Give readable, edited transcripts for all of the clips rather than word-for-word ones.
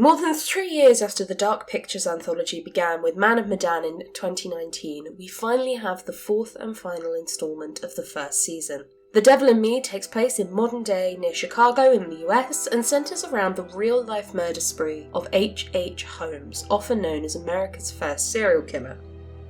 More than 3 years after the Dark Pictures Anthology began with Man of Medan in 2019, we finally have the fourth and final instalment of the first season. The Devil in Me takes place in modern day near Chicago in the US and centres around the real-life murder spree of H.H. Holmes, often known as America's first serial killer.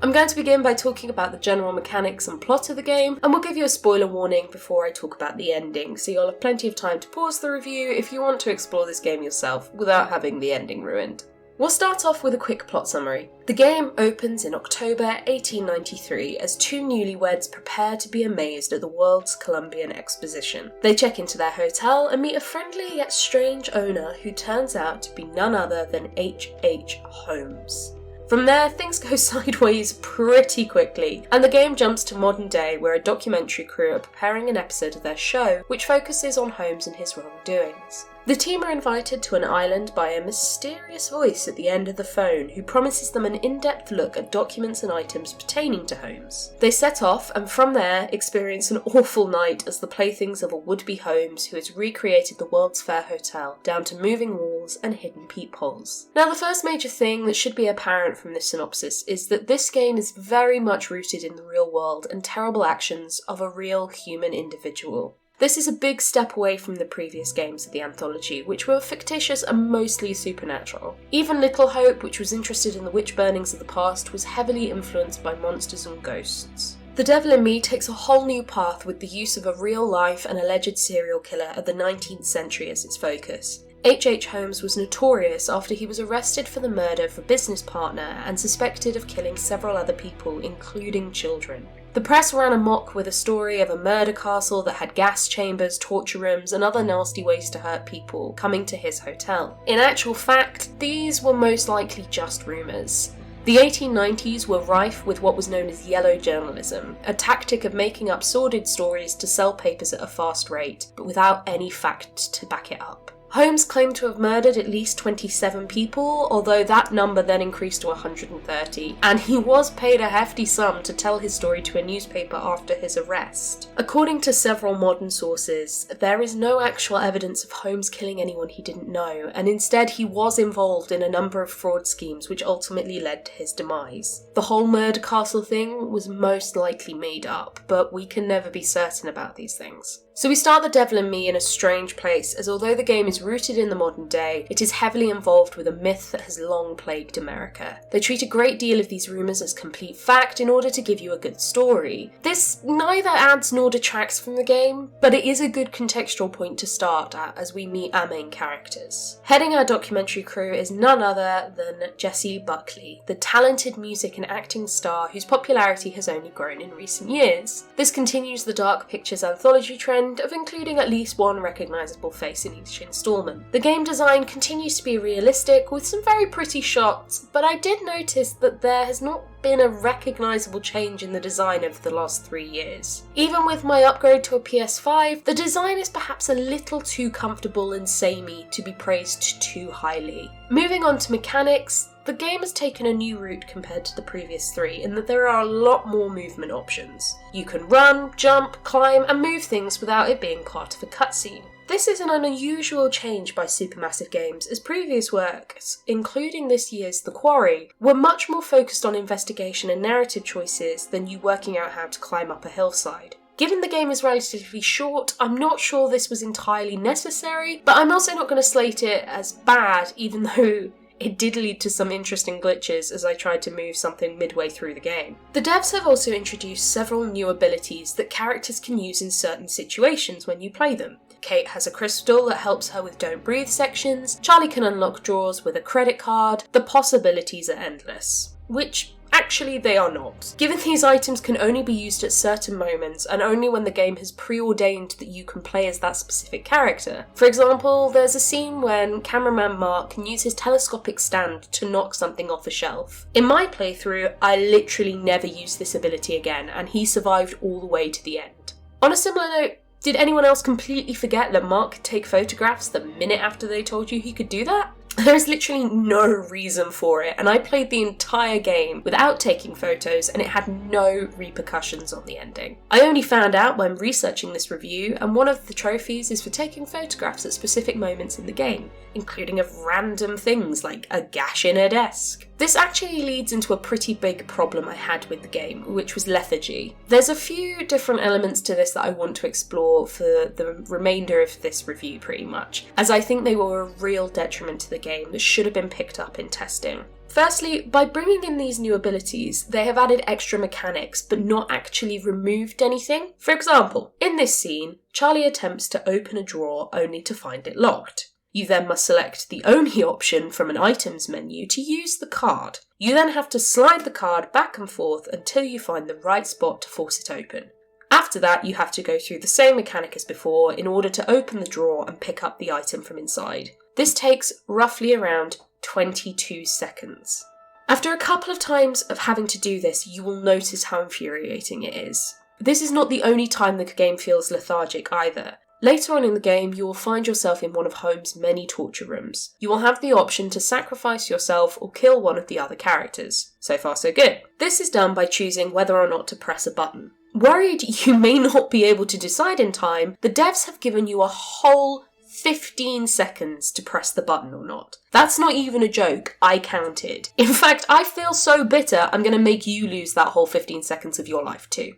I'm going to begin by talking about the general mechanics and plot of the game, and we'll give you a spoiler warning before I talk about the ending, so you'll have plenty of time to pause the review if you want to explore this game yourself without having the ending ruined. We'll start off with a quick plot summary. The game opens in October 1893 as two newlyweds prepare to be amazed at the world's Columbian Exposition. They check into their hotel and meet a friendly yet strange owner who turns out to be none other than H.H. Holmes. From there, things go sideways pretty quickly, and the game jumps to modern day where a documentary crew are preparing an episode of their show which focuses on Holmes and his wrongdoings. The team are invited to an island by a mysterious voice at the end of the phone who promises them an in-depth look at documents and items pertaining to Holmes. They set off and from there experience an awful night as the playthings of a would-be Holmes who has recreated the World's Fair Hotel down to moving walls and hidden peepholes. Now the first major thing that should be apparent from this synopsis is that this game is very much rooted in the real world and terrible actions of a real human individual. This is a big step away from the previous games of the anthology, which were fictitious and mostly supernatural. Even Little Hope, which was interested in the witch burnings of the past, was heavily influenced by monsters and ghosts. The Devil in Me takes a whole new path with the use of a real-life and alleged serial killer of the 19th century as its focus. H.H. Holmes was notorious after he was arrested for the murder of a business partner and suspected of killing several other people, including children. The press ran amok with a story of a murder castle that had gas chambers, torture rooms, and other nasty ways to hurt people coming to his hotel. In actual fact, these were most likely just rumours. The 1890s were rife with what was known as yellow journalism, a tactic of making up sordid stories to sell papers at a fast rate, but without any fact to back it up. Holmes claimed to have murdered at least 27 people, although that number then increased to 130, and he was paid a hefty sum to tell his story to a newspaper after his arrest. According to several modern sources, there is no actual evidence of Holmes killing anyone he didn't know, and instead he was involved in a number of fraud schemes which ultimately led to his demise. The whole murder castle thing was most likely made up, but we can never be certain about these things. So we start The Devil in Me in a strange place, as although the game is rooted in the modern day, it is heavily involved with a myth that has long plagued America. They treat a great deal of these rumours as complete fact in order to give you a good story. This neither adds nor detracts from the game, but it is a good contextual point to start at as we meet our main characters. Heading our documentary crew is none other than Jessie Buckley, the talented music and acting star whose popularity has only grown in recent years. This continues the Dark Pictures Anthology trend of including at least one recognisable face in each instalment. The game design continues to be realistic with some very pretty shots, but I did notice that there has not been a recognisable change in the design over the last 3 years. Even with my upgrade to a PS5, the design is perhaps a little too comfortable and samey to be praised too highly. Moving on to mechanics, the game has taken a new route compared to the previous 3 in that there are a lot more movement options. You can run, jump, climb and move things without it being part of a cutscene. This is an unusual change by Supermassive Games, as previous works, including this year's The Quarry, were much more focused on investigation and narrative choices than you working out how to climb up a hillside. Given the game is relatively short, I'm not sure this was entirely necessary, but I'm also not going to slate it as bad, even though it did lead to some interesting glitches as I tried to move something midway through the game. The devs have also introduced several new abilities that characters can use in certain situations when you play them. Kate has a crystal that helps her with don't breathe sections, Charlie can unlock drawers with a credit card, the possibilities are endless. Which, actually they are not. Given these items can only be used at certain moments and only when the game has preordained that you can play as that specific character. For example, there's a scene when cameraman Mark can use his telescopic stand to knock something off a shelf. In my playthrough, I literally never used this ability again and he survived all the way to the end. On a similar note, did anyone else completely forget that Mark could take photographs the minute after they told you he could do that? There's literally no reason for it, and I played the entire game without taking photos, and it had no repercussions on the ending. I only found out when researching this review, and one of the trophies is for taking photographs at specific moments in the game, including of random things like a gash in a desk. This actually leads into a pretty big problem I had with the game, which was lethargy. There's a few different elements to this that I want to explore for the remainder of this review pretty much, as I think they were a real detriment to the game that should have been picked up in testing. Firstly, by bringing in these new abilities, they have added extra mechanics but not actually removed anything. For example, in this scene, Charlie attempts to open a drawer only to find it locked. You then must select the only option from an items menu to use the card. You then have to slide the card back and forth until you find the right spot to force it open. After that, you have to go through the same mechanic as before in order to open the drawer and pick up the item from inside. This takes roughly around 22 seconds. After a couple of times of having to do this, you will notice how infuriating it is. This is not the only time the game feels lethargic either. Later on in the game, you will find yourself in one of Holmes' many torture rooms. You will have the option to sacrifice yourself or kill one of the other characters. So far so good. This is done by choosing whether or not to press a button. Worried you may not be able to decide in time, the devs have given you a whole 15 seconds to press the button or not. That's not even a joke, I counted. In fact, I feel so bitter I'm going to make you lose that whole 15 seconds of your life too.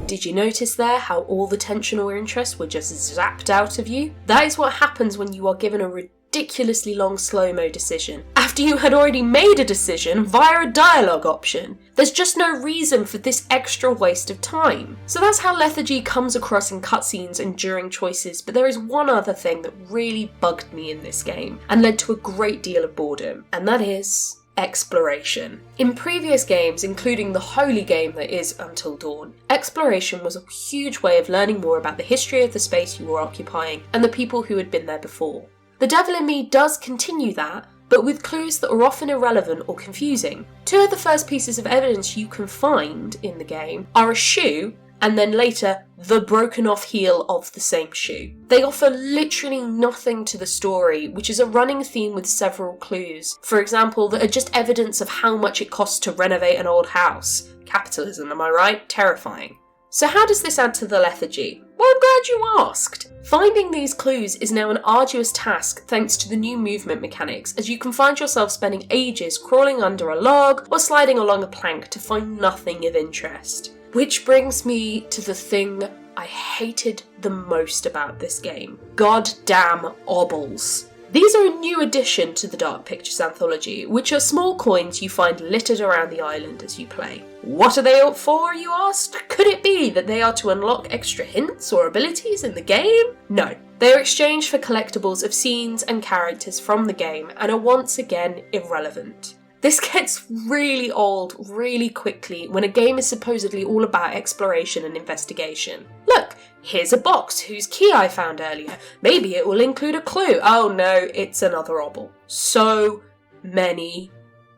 Did you notice there how all the tension or interest were just zapped out of you? That is what happens when you are given a ridiculously long slow-mo decision, after you had already made a decision via a dialogue option. There's just no reason for this extra waste of time. So that's how lethargy comes across in cutscenes and during choices, but there is one other thing that really bugged me in this game, and led to a great deal of boredom, and that is exploration. In previous games, including the holy game that is Until Dawn, exploration was a huge way of learning more about the history of the space you were occupying and the people who had been there before. The Devil in Me does continue that, but with clues that are often irrelevant or confusing. Two of the first pieces of evidence you can find in the game are a shoe and then later the broken off heel of the same shoe. They offer literally nothing to the story, which is a running theme with several clues, for example, that are just evidence of how much it costs to renovate an old house. Capitalism, am I right? Terrifying. So how does this add to the lethargy? Well, I'm glad you asked. Finding these clues is now an arduous task thanks to the new movement mechanics, as you can find yourself spending ages crawling under a log or sliding along a plank to find nothing of interest. Which brings me to the thing I hated the most about this game. Goddamn obels. These are a new addition to the Dark Pictures Anthology, which are small coins you find littered around the island as you play. What are they up for, you asked? Could it be that they are to unlock extra hints or abilities in the game? No. They are exchanged for collectibles of scenes and characters from the game and are once again irrelevant. This gets really old really quickly when a game is supposedly all about exploration and investigation. Look, here's a box whose key I found earlier. Maybe it will include a clue. Oh no, it's another obel. So many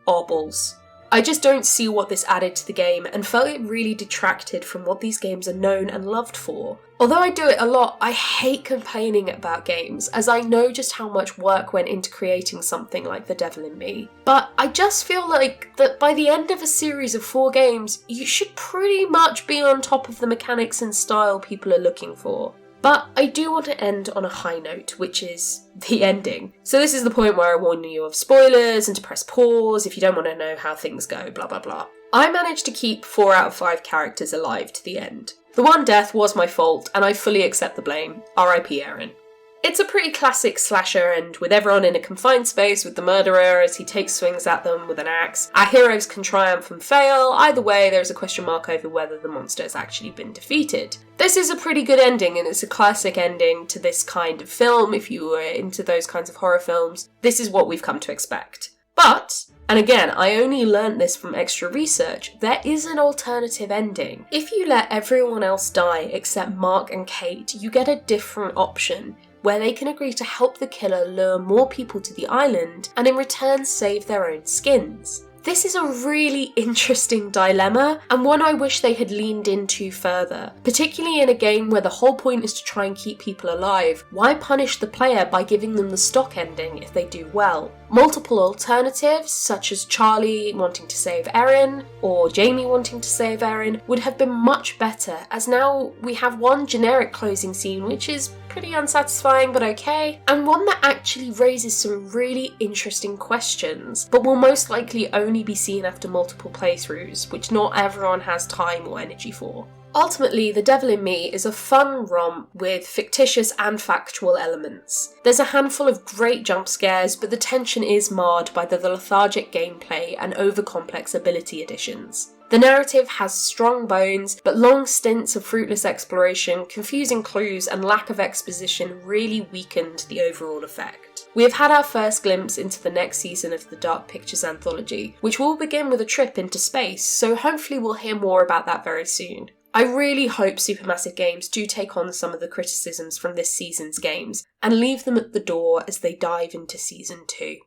obels. I just don't see what this added to the game and felt it really detracted from what these games are known and loved for. Although I do it a lot, I hate complaining about games, as I know just how much work went into creating something like The Devil in Me. But I just feel like that by the end of a series of 4 games, you should pretty much be on top of the mechanics and style people are looking for. But I do want to end on a high note, which is the ending. So this is the point where I warn you of spoilers and to press pause if you don't want to know how things go, blah blah blah. I managed to keep 4 out of 5 characters alive to the end. The one death was my fault, and I fully accept the blame. R.I.P. Aaron. It's a pretty classic slasher, and with everyone in a confined space with the murderer as he takes swings at them with an axe, our heroes can triumph and fail. Either way, there's a question mark over whether the monster has actually been defeated. This is a pretty good ending, and it's a classic ending to this kind of film. If you were into those kinds of horror films, this is what we've come to expect. But, and again, I only learnt this from extra research, there is an alternative ending. If you let everyone else die except Mark and Kate, you get a different option. where they can agree to help the killer lure more people to the island and in return save their own skins. This is a really interesting dilemma, and one I wish they had leaned into further. Particularly in a game where the whole point is to try and keep people alive, why punish the player by giving them the stock ending if they do well? Multiple alternatives, such as Charlie wanting to save Erin, or Jamie wanting to save Erin, would have been much better, as now we have one generic closing scene which is pretty unsatisfying but okay, and one that actually raises some really interesting questions, but will most likely only be seen after multiple playthroughs, which not everyone has time or energy for. Ultimately, The Devil in Me is a fun romp with fictitious and factual elements. There's a handful of great jump scares, but the tension is marred by the lethargic gameplay and overcomplex ability additions. The narrative has strong bones, but long stints of fruitless exploration, confusing clues, and lack of exposition really weakened the overall effect. We have had our first glimpse into the next season of the Dark Pictures Anthology, which will begin with a trip into space, so hopefully we'll hear more about that very soon. I really hope Supermassive Games do take on some of the criticisms from this season's games, and leave them at the door as they dive into Season 2.